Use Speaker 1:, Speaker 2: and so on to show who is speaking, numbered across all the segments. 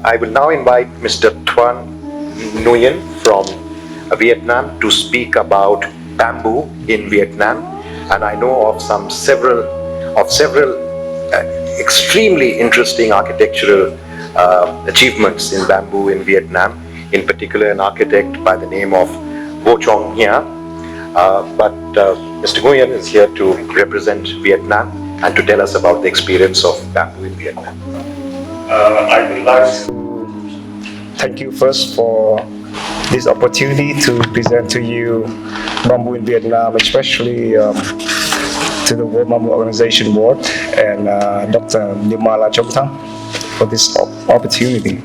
Speaker 1: I will now invite Mr. Twan from Vietnam to speak about bamboo in Vietnam, and I know of several extremely interesting architectural achievements in bamboo in Vietnam. In particular, an architect by the name of Vo Chong Hia. But Mr. Nguyen is here to represent Vietnam and to tell us about the experience of bamboo in Vietnam.
Speaker 2: I would like to thank you first for this opportunity to present to you bamboo in Vietnam, especially to the World Bamboo Organization Board and Dr. Nimala Chomthang for this opportunity.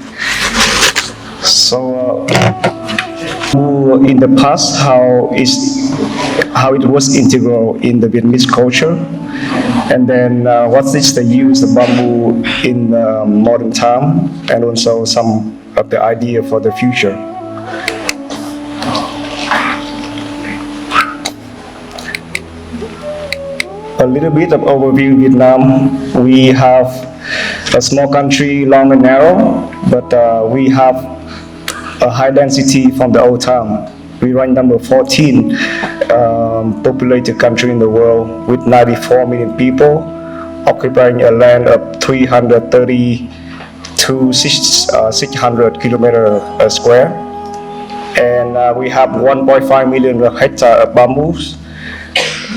Speaker 2: So, in the past, how it was integral in the Vietnamese culture, and then what is the use of bamboo in modern time, and also some of the idea for the future. A little bit of overview. Vietnam, we have a small country, long and narrow, but we have a high density from the old time. We rank number 14 populated country in the world with 94 million people, occupying a land of 330 to 600 kilometers square. And we have 1.5 million hectares of bamboos,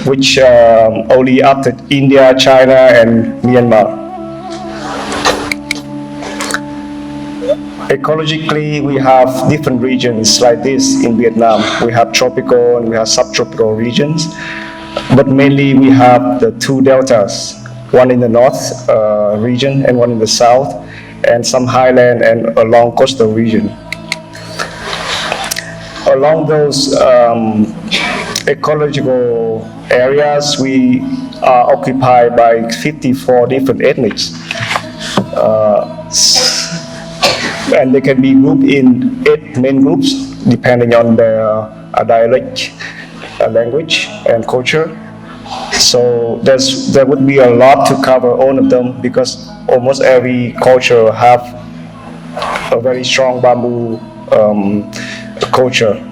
Speaker 2: which only after India, China, and Myanmar. Ecologically, we have different regions like this in Vietnam. We have tropical and we have subtropical regions, but mainly we have the two deltas, one in the north region and one in the south, and some highland and along coastal region. Along those ecological areas, we are occupied by 54 different ethnics. And they can be grouped in 8 main groups depending on their dialect, language, and culture. So there would be a lot to cover all of them because almost every culture have a very strong bamboo culture.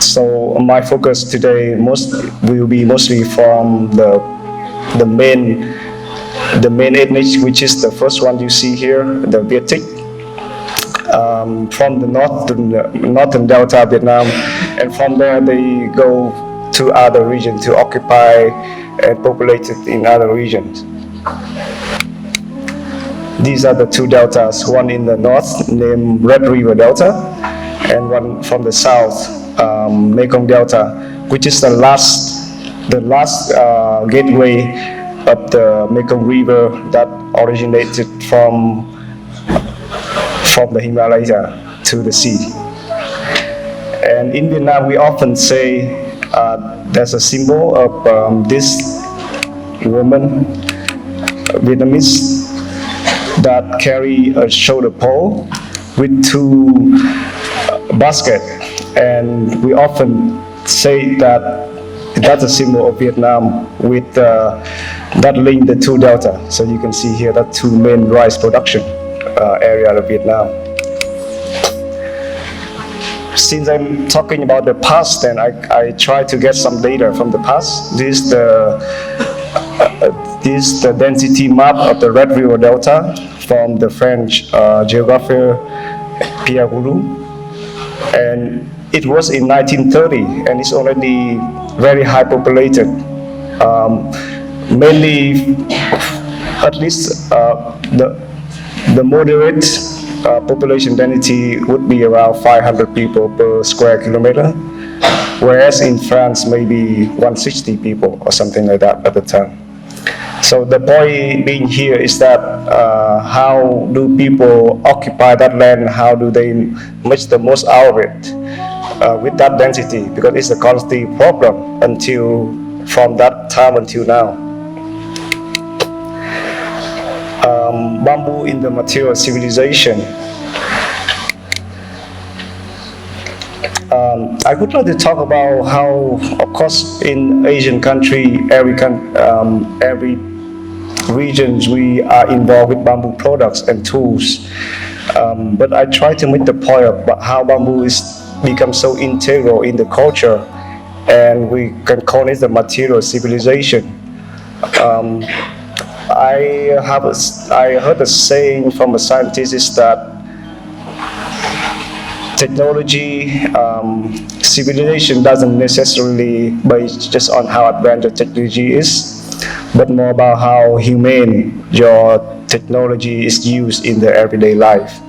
Speaker 2: So my focus today will be mostly from the main ethnic, which is the first one you see here, the VIểT. From the north to the northern delta of Vietnam, and from there they go to other regions to occupy and populate it in other regions. These are the two deltas, one in the north named Red River Delta, and one from the south, Mekong Delta, which is the last gateway of the Mekong River that originated from the Himalaya to the sea. And in Vietnam, we often say there's a symbol of this woman, Vietnamese, that carry a shoulder pole with 2 baskets. And we often say that that's a symbol of Vietnam with that link the 2 delta. So you can see here that 2 main rice production area of Vietnam. Since I'm talking about the past, then I try to get some data from the past. This is the density map of the Red River Delta from the French geographer Pierre Gouroux, and it was in 1930, and it's already very high populated. Mainly, at least the moderate population density would be around 500 people per square kilometer, whereas in France maybe 160 people or something like that at the time. So the point being here is that how do people occupy that land, how do they make the most out of it with that density, because it's a constant problem from that time until now. Bamboo in the material civilization. I would like to talk about how, of course, in Asian country, every regions we are involved with bamboo products and tools. But I try to make the point about how bamboo is become so integral in the culture, and we can call it the material civilization. Um, I heard a saying from a scientist is that technology, civilization doesn't necessarily based just on how advanced the technology is, but more about how humane your technology is used in the everyday life.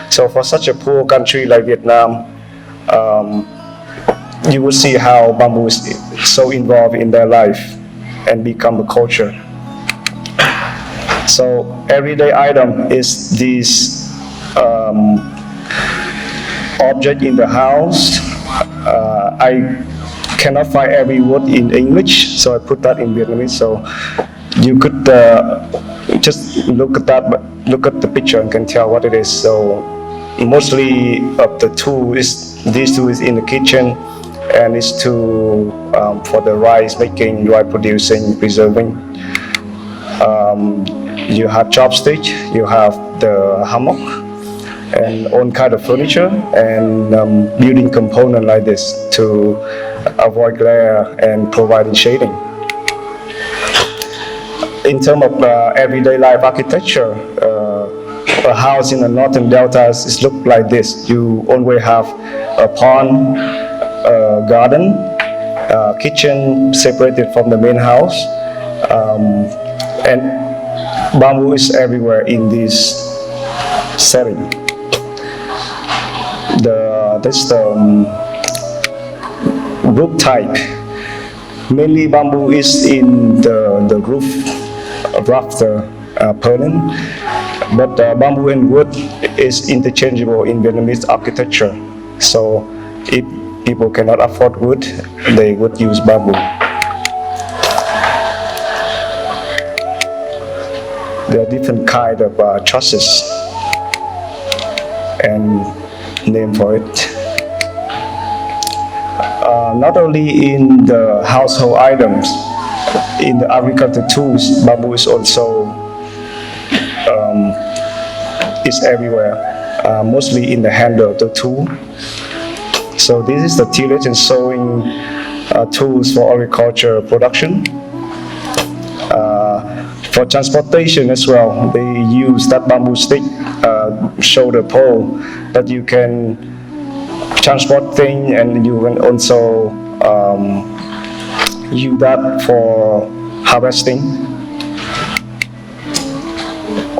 Speaker 2: So for such a poor country like Vietnam, um, you will see how bamboo is so involved in their life and become a culture. So everyday item is this object in the house. I cannot find every word in English, so I put that in Vietnamese. So you could just look at that, but look at the picture and can tell what it is. So mostly of the tool is these two is in the kitchen, and it's to for the rice making, rice producing, preserving. You have chopstick, you have the hammock, and all kind of furniture and building component like this to avoid glare and providing shading. In terms of everyday life architecture, a house in the northern deltas is look like this. You always have a pond, a garden, a kitchen separated from the main house, and bamboo is everywhere in this setting. This roof type. Mainly bamboo is in the roof rafter purlin, but bamboo and wood is interchangeable in Vietnamese architecture. So if people cannot afford wood, they would use bamboo. There are different kind of trusses and name for it. Not only in the household items, in the agricultural tools, bamboo is also is everywhere, mostly in the handle of the tool. So this is the tillage and sowing tools for agriculture production. For transportation as well, they use that bamboo stick, shoulder pole, that you can transport things, and you can also use that for harvesting.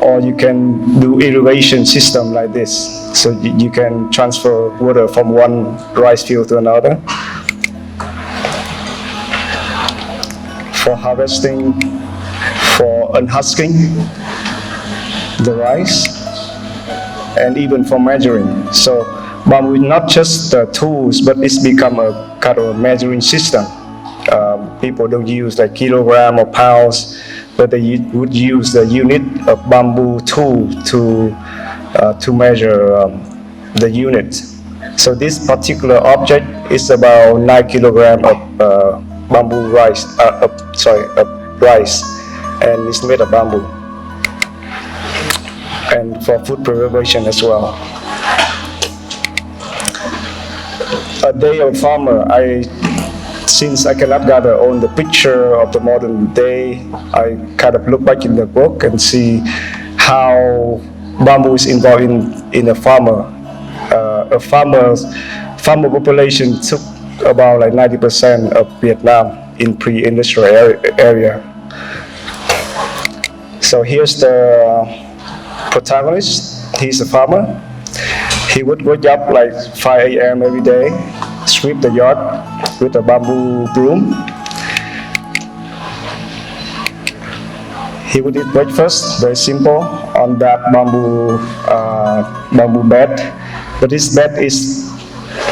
Speaker 2: Or you can do irrigation system like this, so you can transfer water from one rice field to another. For harvesting, for unhusking the rice, and even for measuring. So bamboo is not just the tools, but it's become a kind of a measuring system. People don't use like kilogram or pounds, but they would use the unit of bamboo tool to measure the unit. So this particular object is about 9 kilogram of bamboo rice, rice, and it's made of bamboo. And for food preservation as well. A day of farmer, since I cannot gather on the picture of the modern day, I kind of look back in the book and see how bamboo is involved in a farmer. Farmer population took about like 90% of Vietnam in pre-industrial area. So here's the protagonist. He's a farmer. He would wake up like 5 a.m. every day, sweep the yard with a bamboo broom. He would eat breakfast, very simple, on that bamboo bed. But this bed is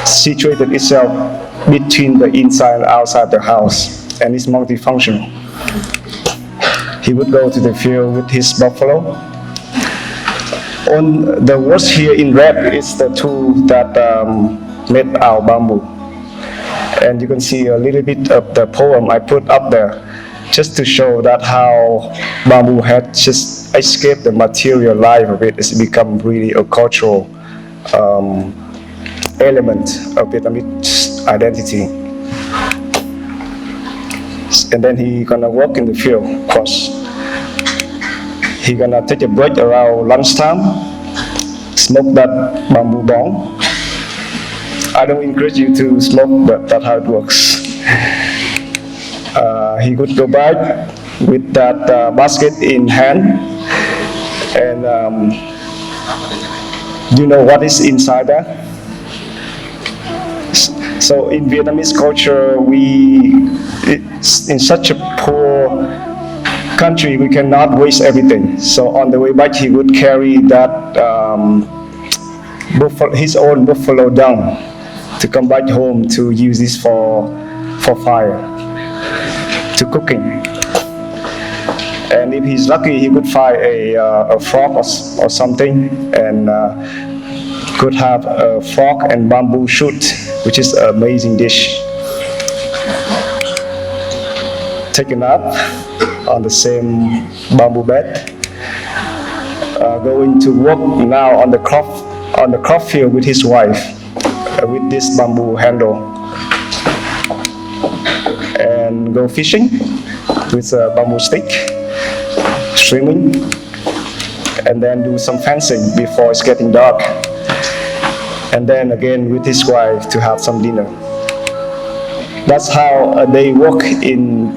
Speaker 2: situated itself between the inside and outside the house, and it's multifunctional. He would go to the field with his buffalo. On the words here in red is the tool that made our bamboo. And you can see a little bit of the poem I put up there, just to show that how bamboo had just escape the material life of it. It's become really a cultural element of Vietnamese identity. And then he gonna work in the field, of course. He gonna take a break around lunchtime, smoke that bamboo bong. I don't encourage you to smoke, but that's how it works. He would go back with that basket in hand, and you know what is inside that? So in Vietnamese culture, it's in such a poor country, we cannot waste everything. So on the way back, he would carry that his own buffalo dung to come back home to use this for fire, to cooking. And if he's lucky, he could find a frog or something, and could have a frog and bamboo shoot, which is an amazing dish. Take a nap on the same bamboo bed. Going to work now on the crop field with his wife with this bamboo handle, and go fishing with a bamboo stick, swimming, and then do some fencing before it's getting dark, and then again with his wife to have some dinner. That's how they work in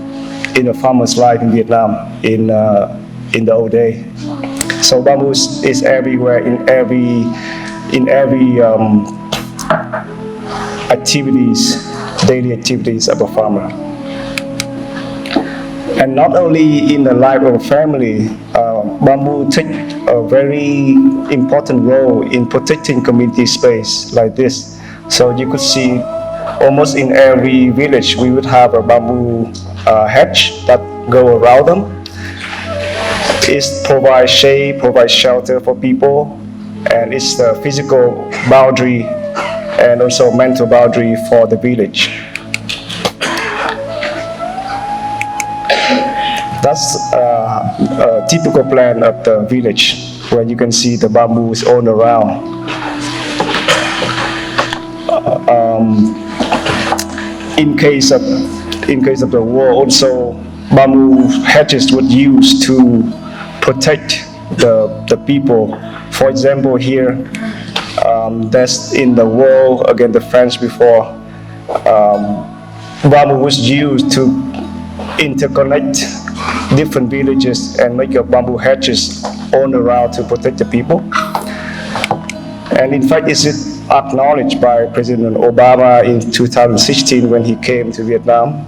Speaker 2: a farmer's life in Vietnam in the old day. So bamboo is everywhere in every daily activities of a farmer. And not only in the life of a family, bamboo take a very important role in protecting community space like this. So you could see almost in every village we would have a bamboo hedge that go around them. It provides shade, provides shelter for people, and it's the physical boundary and also mental boundary for the village. That's a typical plan of the village, where you can see the bamboo is all around. In case of the war, also bamboo hedges would use to protect the people. For example, here, that's in the war against the French before. Bamboo was used to interconnect different villages and make a bamboo hedges all around to protect the people. And in fact, it's acknowledged by President Obama in 2016 when he came to Vietnam,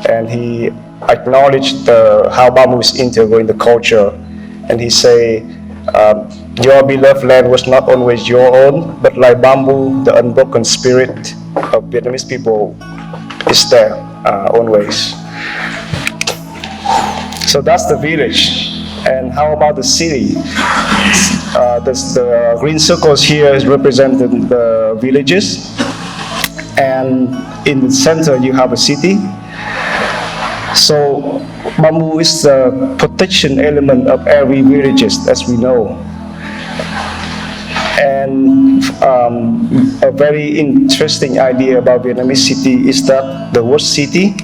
Speaker 2: and he acknowledged how bamboo is integral in the culture. And he say, your beloved land was not always your own, but like bamboo, the unbroken spirit of Vietnamese people is there always. So that's the village. And how about the city? The green circles here is representing the villages, and in the center you have a city. So bamboo is the protection element of every villages, as we know. And a very interesting idea about Vietnamese city is that the word city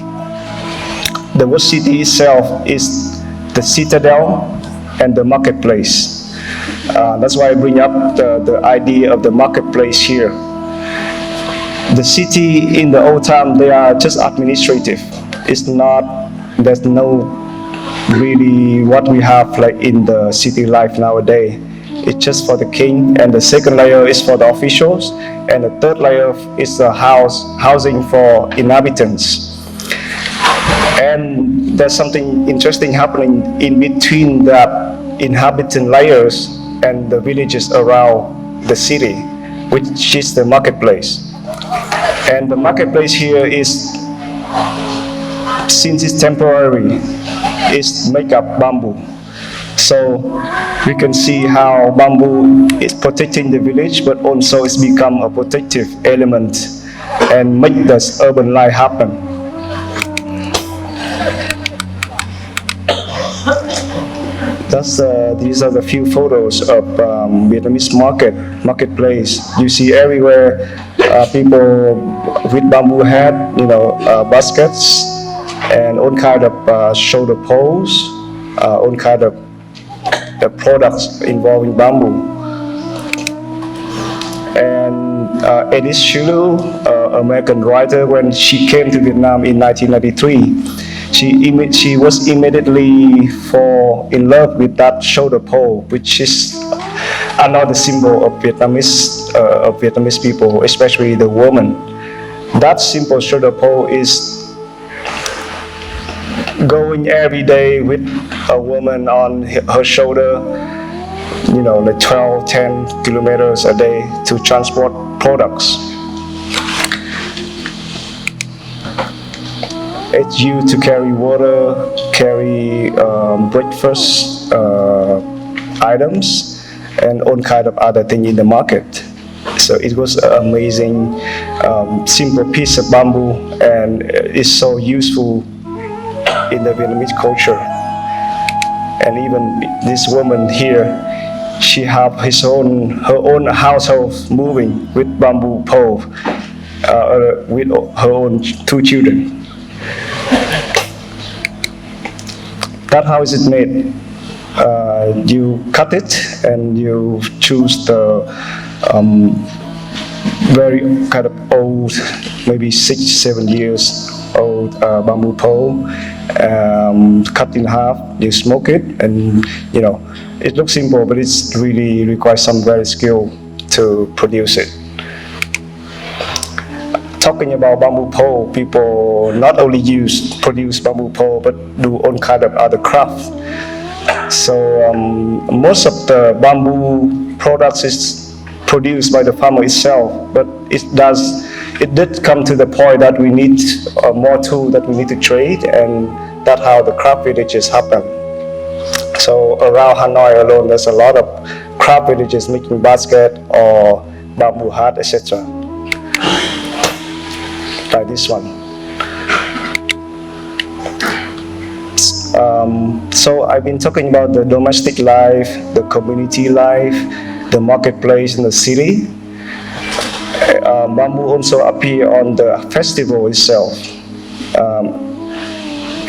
Speaker 2: itself is the citadel and the marketplace. That's why I bring up the idea of the marketplace here. The city in the old time, they are just administrative. There's no really what we have like in the city life nowadays. It's just for the king, and the second layer is for the officials, and the third layer is the housing for inhabitants. And there's something interesting happening in between the inhabitant layers and the villages around the city, which is the marketplace. And the marketplace here is, since it's temporary, is made of bamboo. So we can see how bamboo is protecting the village, but also it's become a protective element and make this urban life happen. these are the few photos of Vietnamese marketplace. You see everywhere people with bamboo hat, baskets, and all kind of shoulder poles, all kind of products involving bamboo. And Edith Shulu, American writer, when she came to Vietnam in 1993, she was immediately fall in love with that shoulder pole, which is another symbol of Vietnamese people, especially the woman. That simple shoulder pole is going every day with a woman on her shoulder, like 12, 10 kilometers a day to transport products. It's used to carry water, carry breakfast items, and all kind of other things in the market. So it was an amazing, simple piece of bamboo, and it's so useful in the Vietnamese culture. And even this woman here, she have her own household moving with bamboo pole, with her own 2 children. That how is it made? You cut it and you choose the very kind of old, maybe 6-7 years old bamboo pole, cut in half. You smoke it, and it looks simple, but it's really requires some very skill to produce it. Talking about bamboo pole, people not only produce bamboo pole, but do all kind of other craft. So most of the bamboo products is produced by the farmer itself, but it did come to the point that we need more tools that we need to trade, and that's how the craft villages happen. So around Hanoi alone, there's a lot of craft villages making basket or bamboo hat, etc. Like this one. So I've been talking about the domestic life, the community life, the marketplace in the city. Bamboo also appear on the festival itself.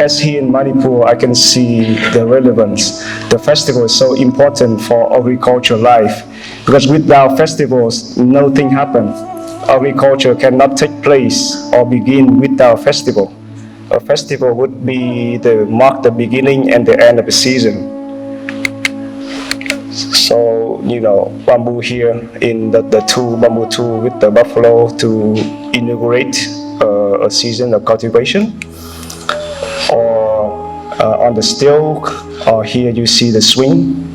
Speaker 2: As here in Manipur, I can see the relevance. The festival is so important for agricultural life, because without festivals, nothing happens. Agriculture cannot take place or begin without a festival. A festival would be mark the beginning and the end of the season. So, bamboo here in the bamboo tool with the buffalo to inaugurate a season of cultivation. Or on the steel, or here you see the swing.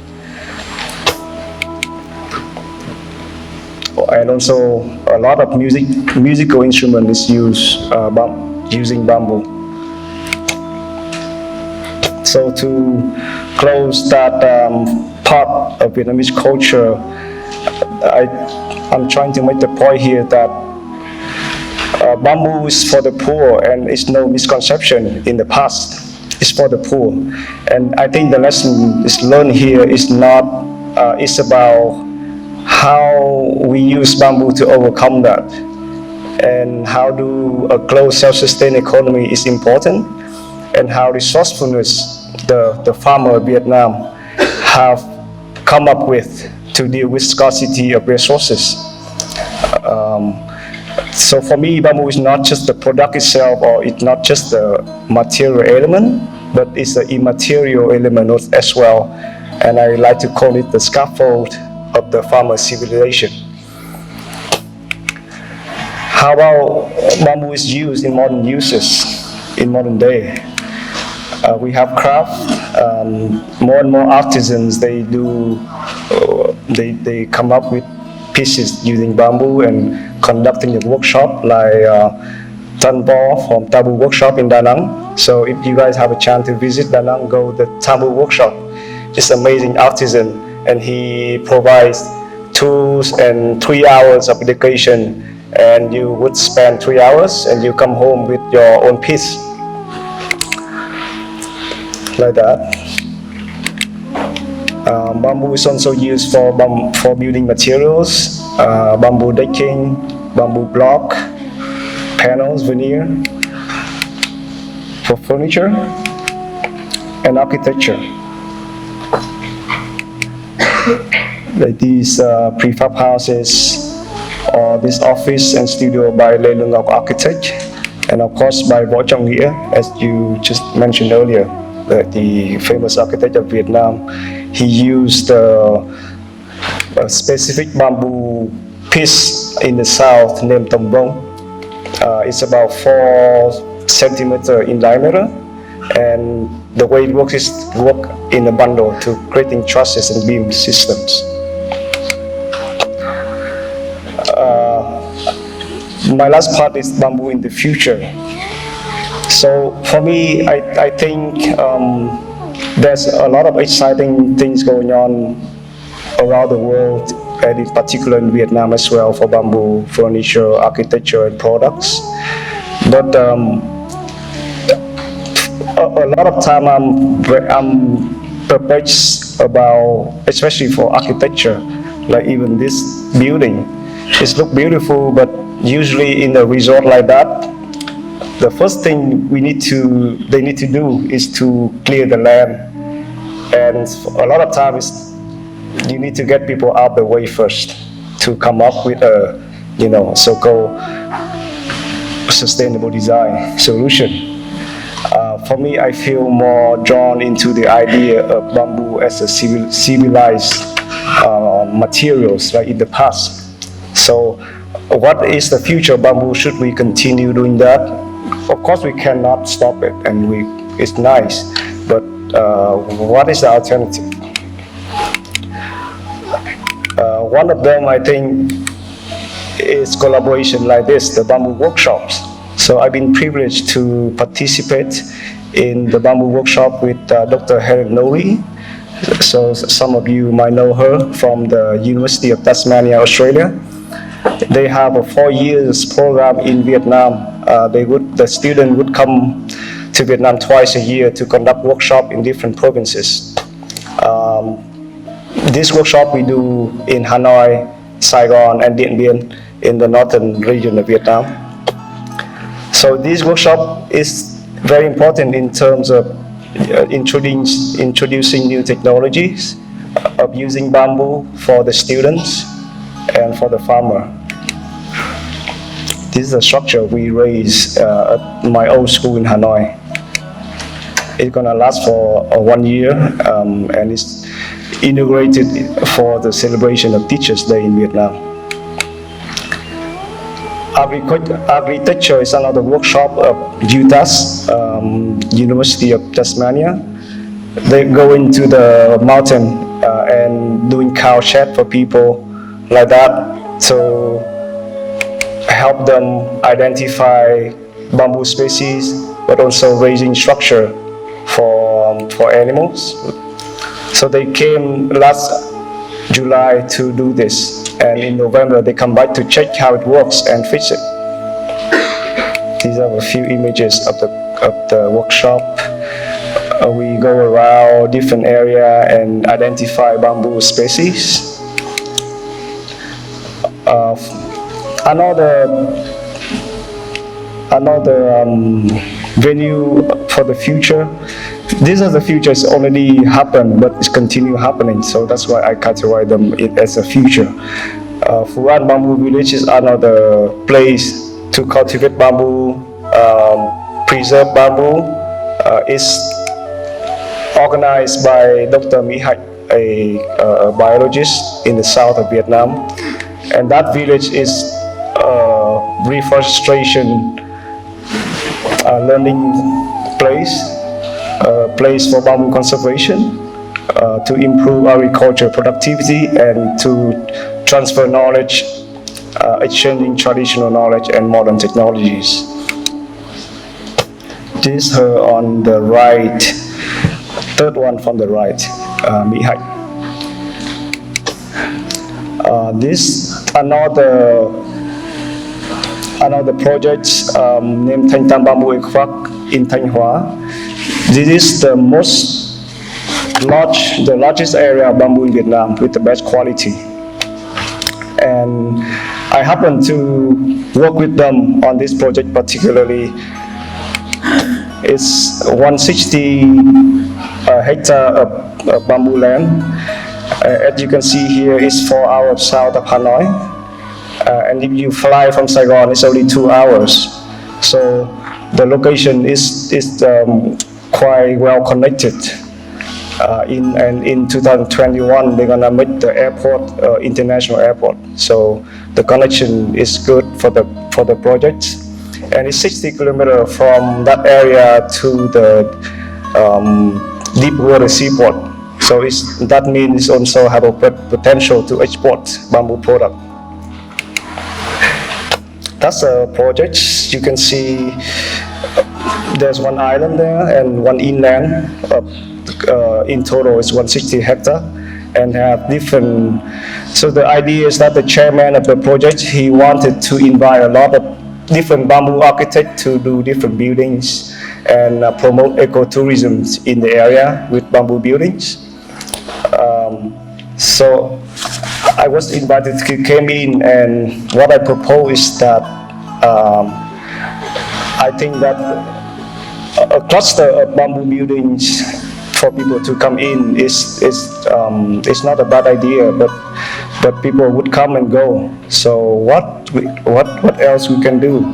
Speaker 2: And also a lot of musical instrument is used using bamboo. So to close that part of Vietnamese culture, I'm trying to make the point here that bamboo is for the poor, and it's no misconception in the past. It's for the poor, and I think the lesson is learned here is not. It's about how we use bamboo to overcome that, and how do a closed self-sustained economy is important, and how resourcefulness the farmer of Vietnam have come up with to deal with scarcity of resources. So for me, bamboo is not just the product itself, or it's not just the material element, but it's the immaterial element as well. And I like to call it the scaffold of the farmer civilization. How about bamboo is used in modern uses, in modern day? We have craft. More and more artisans, they come up with pieces using bamboo and conducting a workshop like Twan from Tabu workshop in Da Nang. So if you guys have a chance to visit Da Nang, go to the Tabu workshop. It's amazing artisan, and he provides tools and 3 hours of education, and you would spend 3 hours and you come home with your own piece. Like that. Bamboo is also used for building materials, bamboo decking, bamboo block, panels, veneer, for furniture and architecture. Like these prefab houses or this office and studio by Lê Lương Ngọc Architect, and of course by Võ Trọng Nghĩa, as you just mentioned earlier, the famous architect of Vietnam. He used a specific bamboo piece in the south named Tông Bông. It's about 4 centimeters in diameter, and the way it works is work in a bundle to creating trusses and beam systems. My last part is bamboo in the future. So for me, I think there's a lot of exciting things going on around the world, and in particular in Vietnam as well, for bamboo furniture, architecture, and products. But a lot of time I'm perplexed about, especially for architecture, like even this building. It looks beautiful, but usually in a resort like that, the first thing they need to do is to clear the land, and a lot of times you need to get people out the way first to come up with a so-called sustainable design solution. For me, I feel more drawn into the idea of bamboo as a civilized materials like in the past. So what is the future of bamboo? Should we continue doing that? Of course we cannot stop it, and it's nice, but what is the alternative? One of them, I think, is collaboration like this, the bamboo workshops. So I've been privileged to participate in the bamboo workshop with Dr. Helen Noe. So some of you might know her from the University of Tasmania, Australia. They have a 4 years program in Vietnam. The student would come to Vietnam twice a year to conduct workshop in different provinces. This workshop we do in Hanoi, Saigon, and Dien Bien in the northern region of Vietnam. So this workshop is very important in terms of introducing new technologies of using bamboo for the students and for the farmer. This is a structure we raised at my old school in Hanoi. It's gonna last for 1 year, and it's inaugurated for the celebration of Teachers' Day in Vietnam. Architecture is another workshop of UTAS, University of Tasmania. They go into the mountain and doing cow shed for people like that, to help them identify bamboo species, but also raising structure for animals. So they came last July to do this, and in November they come back to check how it works and fix it. These are a few images of the workshop. We go around different area and identify bamboo species. Another venue for the future. These are the futures already happened, but it's continue happening. So that's why I categorize them as a future. Furan Bamboo Village is another place to cultivate bamboo, preserve bamboo. It's organized by Dr. Mi Hạch, a biologist in the south of Vietnam. And that village is a reforestation learning place, a place for bamboo conservation, to improve agriculture productivity and to transfer knowledge, exchanging traditional knowledge and modern technologies. This her on the right, third one from the right, Mi Hạch. This another project named Thanh Tam Bamboo Equac in Thanh Hóa. This is the most the largest area of bamboo in Vietnam with the best quality. And I happen to work with them on this project particularly. It's 160 hectare of bamboo land. As you can see here, it's 4 hours south of Hanoi. And if you fly from Saigon, it's only 2 hours. So the location is quite well connected. In 2021, they're gonna make the airport international airport. So the connection is good for the project. And it's 60 kilometers from that area to the deep water seaport. So that means it also have a potential to export bamboo product. That's a project. You can see there's one island there and one inland. In total, it's 160 hectare and have different. So the idea is that the chairman of the project, he wanted to invite a lot of different bamboo architects to do different buildings and promote ecotourism in the area with bamboo buildings. So I was invited to come in, and what I propose is that I think that a cluster of bamboo buildings for people to come in is not a bad idea, but people would come and go. So what else we can do?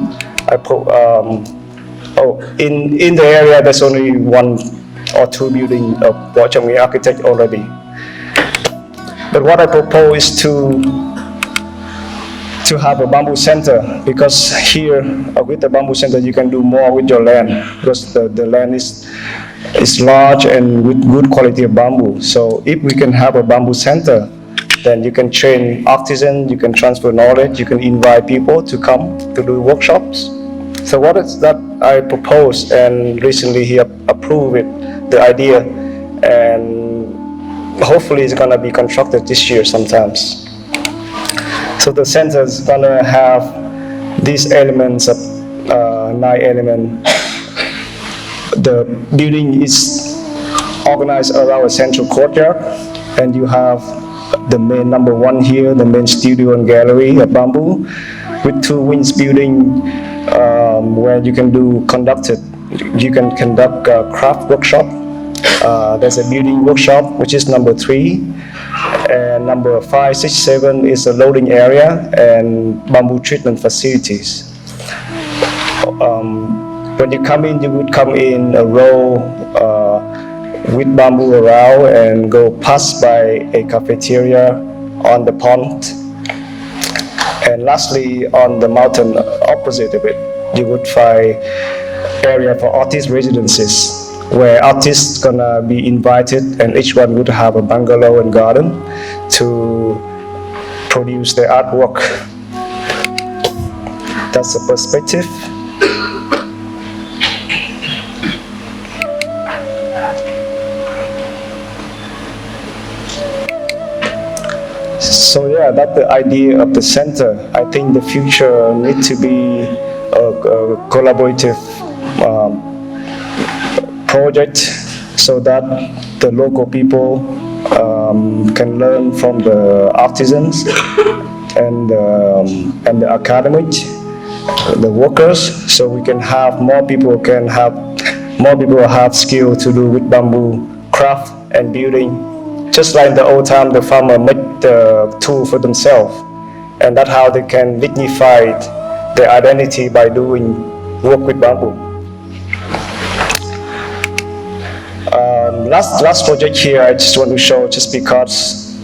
Speaker 2: In the area there's only 1 or 2 buildings of Vo Trong Nghĩa architect already. But what I propose is to have a bamboo center, because here with the bamboo center you can do more with your land, because the land is large and with good quality of bamboo. So if we can have a bamboo center, then you can train artisans, you can transfer knowledge, you can invite people to come to do workshops. So what is that I propose, and recently he approved it, the idea, and hopefully it's gonna be constructed this year sometimes. So the center is gonna have these elements of 9 elements. The building is organized around a central courtyard, and you have the main number 1 here, the main studio and gallery of bamboo, with 2 wings building where you can conduct a craft workshop. There's a building workshop, which is number 3, and number 5, 6, 7 is a loading area and bamboo treatment facilities. When you come in, you would come in a row with bamboo around and go past by a cafeteria on the pond. And lastly, on the mountain opposite of it, you would find area for artist residences, where artists gonna be invited, and each one would have a bungalow and garden to produce their artwork. That's the perspective. So yeah, that's the idea of the center. I think the future needs to be a collaborative project, so that the local people can learn from the artisans and the academic, the workers, so we can have more people have skill to do with bamboo craft and building. Just like the old time, the farmer make the tool for themselves, and that's how they can dignify their identity by doing work with bamboo. Last project here, I just want to show, just because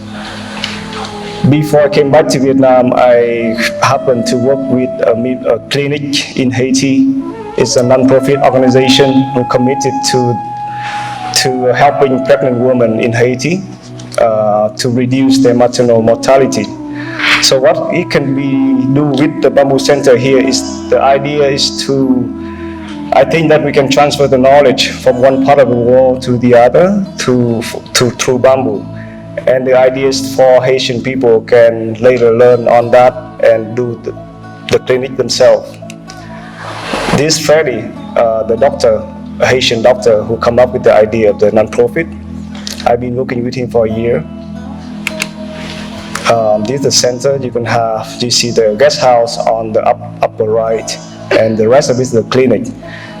Speaker 2: before I came back to Vietnam, I happened to work with a clinic in Haiti. It's a non-profit organization who committed to helping pregnant women in Haiti to reduce their maternal mortality. So what it can be do with the bamboo center here is, the idea is I think that we can transfer the knowledge from one part of the world to the other through bamboo. And the idea is for Haitian people can later learn on that and do the clinic themselves. This Freddy, the doctor, a Haitian doctor who come up with the idea of the non-profit, I've been working with him for a year. This is the center. You see the guest house on the upper right, and the rest of it is the clinic.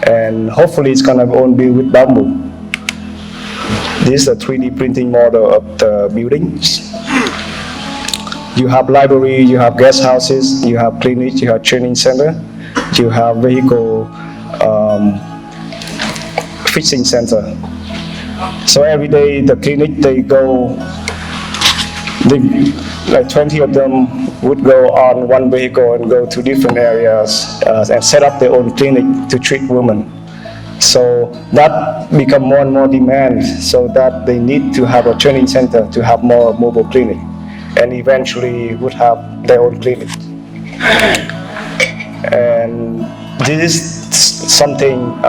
Speaker 2: And hopefully it's gonna all be with bamboo. This is a 3D printing model of the buildings. You have library, you have guest houses, you have clinic, you have training center, you have vehicle fixing center. So every day the clinic, like 20 of them would go on one vehicle and go to different areas and set up their own clinic to treat women. So that become more and more demand, so that they need to have a training center to have more mobile clinic, and eventually would have their own clinic. And this is something,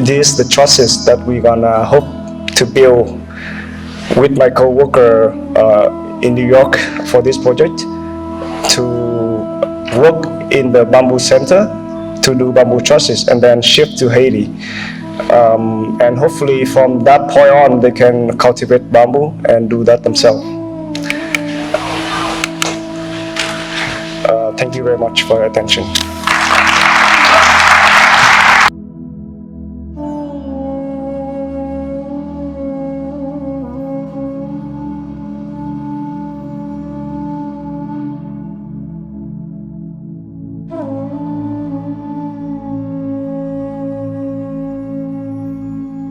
Speaker 2: this is the choices that we're gonna hope to build with my co-worker in New York for this project, to work in the bamboo center to do bamboo trusses and then ship to Haiti. And hopefully from that point on, they can cultivate bamboo and do that themselves. Thank you very much for your attention.